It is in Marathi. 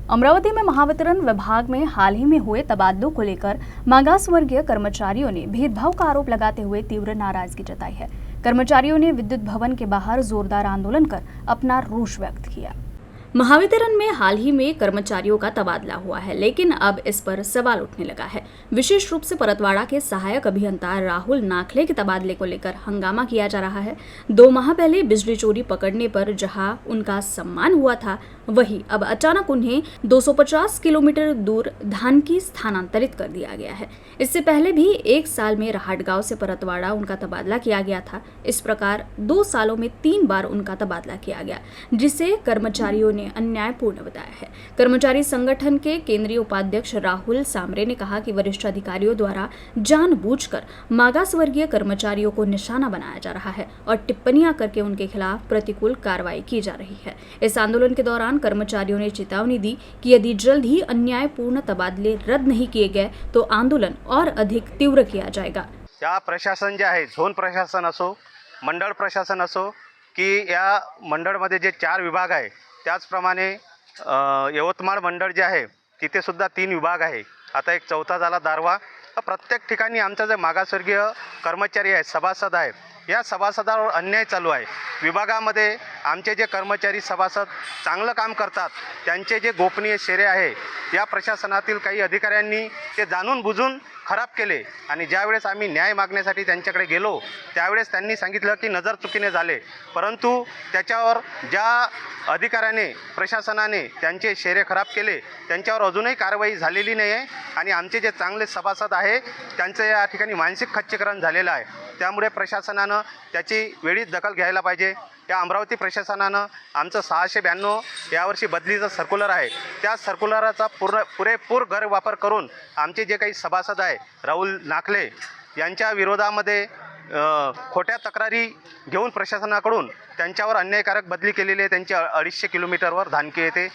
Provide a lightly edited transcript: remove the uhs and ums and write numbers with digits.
अमरावती में महावितरण विभाग में हाल ही में हुए तबादलों को लेकर मागास वर्गीय कर्मचारियों ने भेदभाव का आरोप लगाते हुए तीव्र नाराजगी जताई है। कर्मचारियों ने विद्युत भवन के बाहर जोरदार आंदोलन कर अपना रोष व्यक्त किया। महावितरण में हाल ही में कर्मचारियों का तबादला हुआ है, लेकिन अब इस पर सवाल उठने लगा है। विशेष रूप से परतवाड़ा के सहायक अभियंता राहुल नाखले के तबादले को लेकर हंगामा किया जा रहा है। 2 माह पहले बिजली चोरी पकड़ने पर जहां उनका सम्मान हुआ था, वहीं अब अचानक उन्हें 250 किलोमीटर दूर धानकी स्थानांतरित कर दिया गया है। इससे पहले भी 1 साल में राहटगांव से परतवाड़ा उनका तबादला किया गया था। इस प्रकार 2 सालों में 3 बार उनका तबादला किया गया, जिसे कर्मचारियों ने अन्यायपूर्ण बताया है। कर्मचारी संगठन के केंद्रीय उपाध्यक्ष राहुल सामरे ने कहा कि वरिष्ठ अधिकारियों द्वारा जानबूझकर मागास वर्गीय कर्मचारियों को निशाना बनाया जा रहा है और टिप्पणियां करके उनके खिलाफ प्रतिकूल कार्रवाई की जा रही है। इस आंदोलन के दौरान कर्मचारियों ने चेतावनी दी कि यदि जल्द ही अन्यायपूर्ण तबादले रद्द नहीं किए गए तो आंदोलन और अधिक तीव्र किया जाएगा। या प्रशासन जे आहे, झोन प्रशासन असो, मंडळ प्रशासन असो की या मंडळमध्ये जे 4 विभाग आहे, त्याचप्रमाणे यवतमाळ मंडळ जे आहे तिथे सुद्धा 3 विभाग आहे। आता एक 4था झाला दारवा। प्रत्येक ठिकाणी आमचा जे मागासवर्गीय कर्मचारी आहेत, सभासद आहेत, या सभासदांवर अन्याय चालू आहे। विभागामध्ये आमचे जे कर्मचारी सभासद चांगलं काम करतात, त्यांचे जे गोपनीय शेरे आहे, या प्रशासनातील काही अधिकाऱ्यांनी ते जाणून बुजून खराब केले आणि ज्यावेळेस आम्ही न्याय मागण्यासाठी त्यांच्याकडे गेलो त्यावेळेस त्यांनी सांगितलं की नजर चुकीने झाले, परंतु त्याच्यावर ज्या अधिकाऱ्याने प्रशासनाने त्यांचे शेरे खराब केले त्यांच्यावर अजूनही कारवाई झालेली नाही आहे आणि आमचे जे चांगले सभासद आहे त्यांचे या ठिकाणी मानसिक खच्चीकरण झालेलं आहे। त्यामुळे प्रशासनानं त्याची वेळीच दखल घ्यायला पाहिजे। या अमरावती प्रशासनानं आमचं 692 यावर्षी बदलीचं सर्क्युलर आहे, त्या सर्क्युलरचा पुरेपूर गैरवापर करून आमचे जे काही सभासद आहे राहुल नाखले यांच्या विरोधामध्ये खोट्या तक्रारी घेऊन प्रशासनाकडून त्यांच्यावर अन्यायकारक बदली केलेली आहे। त्यांची 250 किलोमीटरवर धानकी येथे